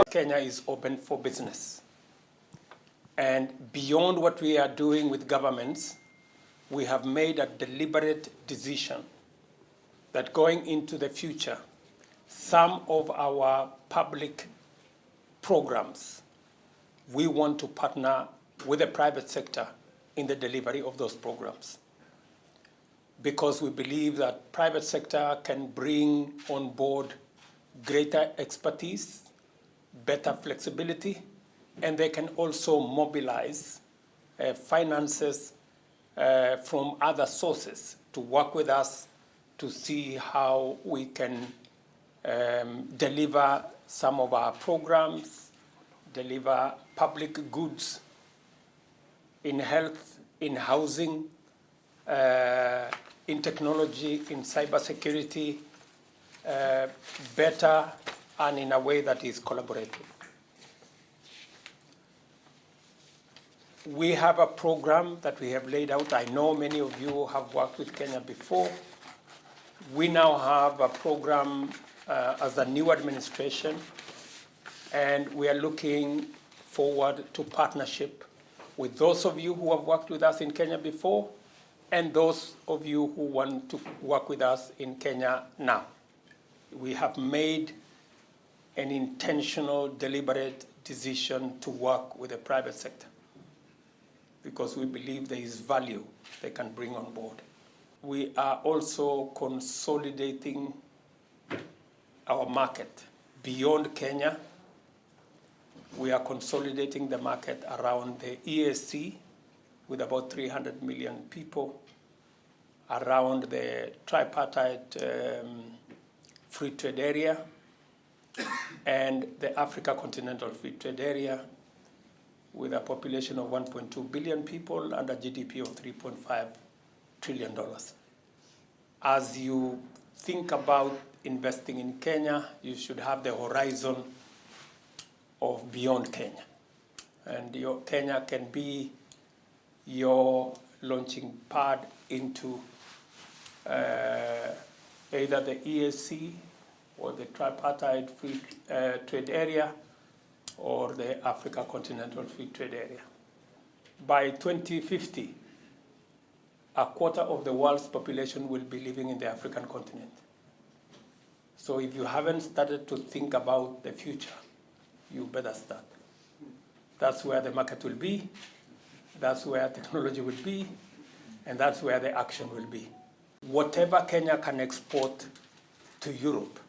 Kenya is open for business. And beyond what we are doing with governments, we have made a deliberate decision that going into the future, some of our public programs, we want to partner with the private sector in the delivery of those programs. Because we believe that private sector can bring on board greater expertise, better flexibility, and they can also mobilize finances from other sources to work with us to see how we can deliver some of our programs, deliver public goods in health, in housing, in technology, in cybersecurity, better and in a way that is collaborative. We have a program that we have laid out. I know many of you have worked with Kenya before. We now have a program as a new administration, and we are looking forward to partnership with those of you who have worked with us in Kenya before and those of you who want to work with us in Kenya now. We have made an intentional, deliberate decision to work with the private sector because we believe there is value they can bring on board. We are also consolidating our market beyond Kenya. We are consolidating the market around the EAC with about 300 million people, around the tripartite free trade area, and the Africa Continental Free Trade Area with a population of 1.2 billion people and a GDP of $3.5 trillion. As you think about investing in Kenya, you should have the horizon of beyond Kenya. And Kenya can be your launching pad into either the EAC or the tripartite free trade area or the Africa Continental Free Trade Area. By 2050, a quarter of the world's population will be living in the African continent. So if you haven't started to think about the future, you better start. That's where the market will be, that's where technology will be, and that's where the action will be. Whatever Kenya can export to Europe,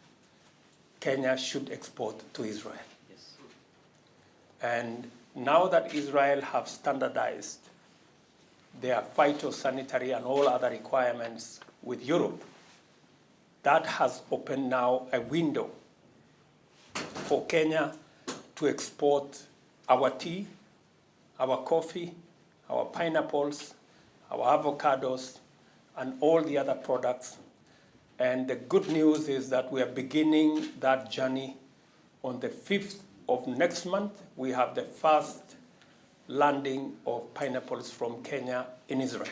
Kenya should export to Israel. Yes. And now that Israel have standardized their phytosanitary and all other requirements with Europe, that has opened now a window for Kenya to export our tea, our coffee, our pineapples, our avocados, and all the other products. And the good news is that we are beginning that journey on the 5th of next month. We have the first landing of pineapples from Kenya in Israel.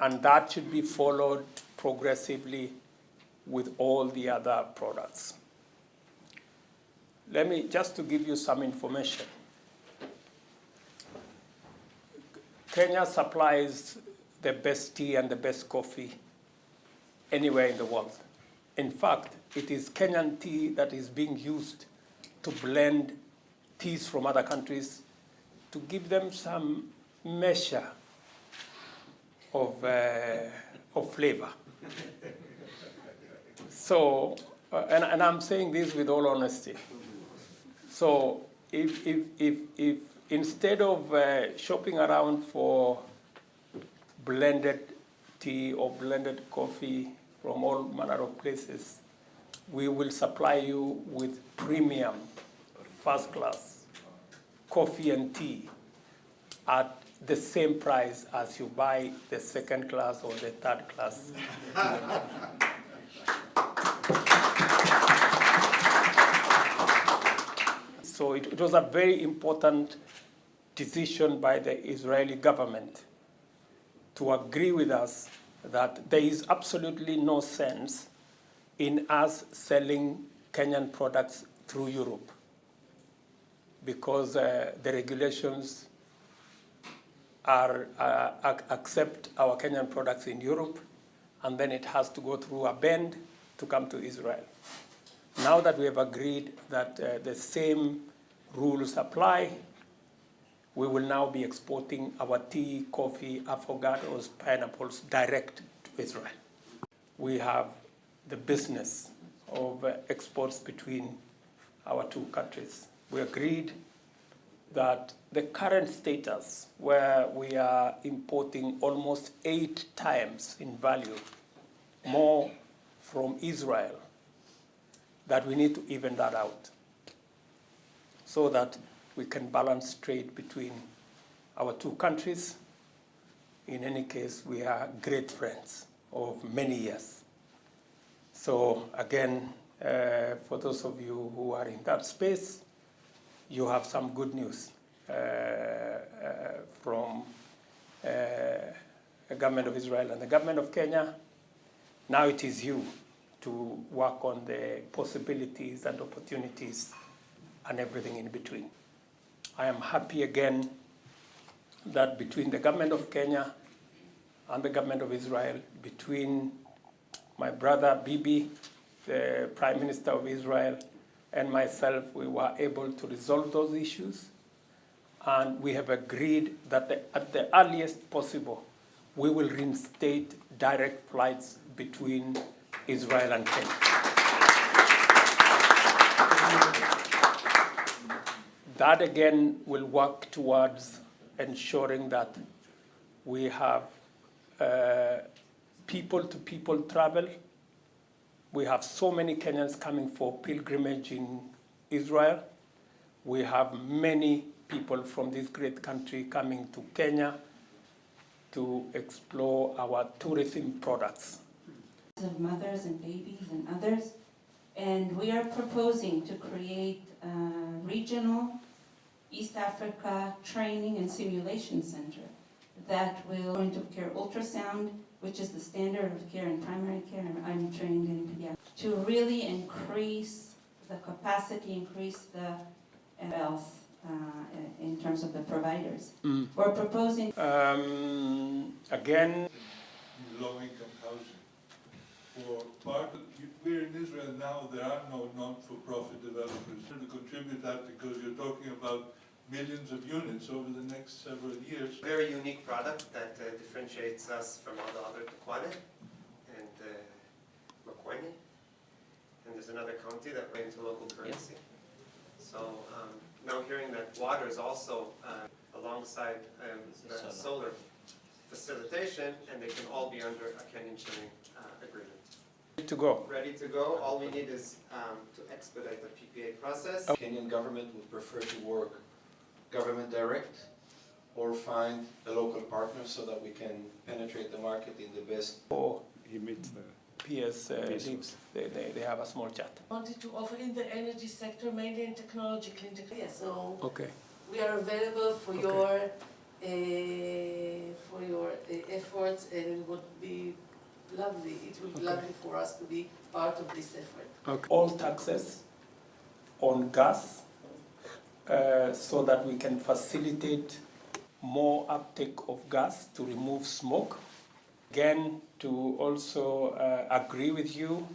And that should be followed progressively with all the other products. Let me, just to give you some information. Kenya supplies the best tea and the best coffee anywhere in the world. In fact, it is Kenyan tea that is being used to blend teas from other countries to give them some measure of flavor. So, and I'm saying this with all honesty. So, if instead of shopping around for blended tea or blended coffee from all manner of places, we will supply you with premium, first class coffee and tea at the same price as you buy the second class or the third class. So it was a very important decision by the Israeli government to agree with us that there is absolutely no sense in us selling Kenyan products through Europe, because the regulations are accept our Kenyan products in Europe, and then it has to go through a bend to come to Israel. Now that we have agreed that the same rules apply, we will now be exporting our tea, coffee, avocados, pineapples direct to Israel. We have the business of exports between our two countries. We agreed that the current status, where we are importing almost 8 times in value more from Israel, that we need to even that out so that we can balance trade between our two countries. In any case, we are great friends of many years. So again, for those of you who are in that space, you have some good news from the government of Israel and the government of Kenya. Now it is you to work on the possibilities and opportunities and everything in between. I am happy again that between the government of Kenya and the government of Israel, between my brother Bibi, the Prime Minister of Israel, and myself, we were able to resolve those issues. And we have agreed that at the earliest possible, we will reinstate direct flights between Israel and Kenya. That again will work towards ensuring that we have people-to-people travel. We have so many Kenyans coming for pilgrimage in Israel. We have many people from this great country coming to Kenya to explore our tourism products. Of mothers and babies and others, and we are proposing to create a regional East Africa training and simulation center that will point of care ultrasound, which is the standard of care in primary care, and I'm trained in pediatrics, to really increase the capacity, increase the health in terms of the providers. We're proposing again, low-income housing. For part of, we're in Israel now, there are no non-for-profit developers to contribute that, because you're talking about millions of units over the next several years. Very unique product that differentiates us from all the other Tequane and Makwene. And there's another county that went into local currency. So now hearing that water is also alongside the solar facilitation, and they can all be under a Kenyan shilling agreement. ready to go. Ready to go. All we need is to expedite the PPA process. Kenyan government would prefer to work government direct or find a local partner so that we can penetrate the market in the best. Or he meets the PS leaves, they have a small chat. Wanted to offer in the energy sector, mainly in technological integration. Yeah, so Okay. we are available for your efforts, and it would be lovely. It would be lovely for us to be part of this effort. Okay. All taxes on gas so that we can facilitate more uptake of gas to remove smoke. Again, to also agree with you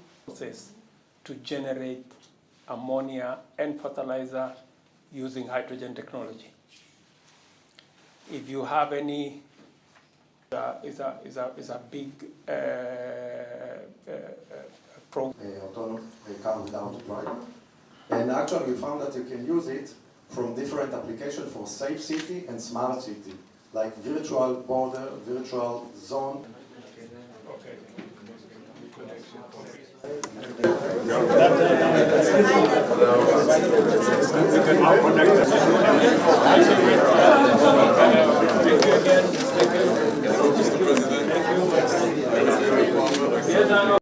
to generate ammonia and fertilizer using hydrogen technology. If you have any, is a big program. Autonomous car without a driver. And actually we found that you can use it from different applications for safe city and smart city, like virtual border, virtual zone. Okay. We can now connect.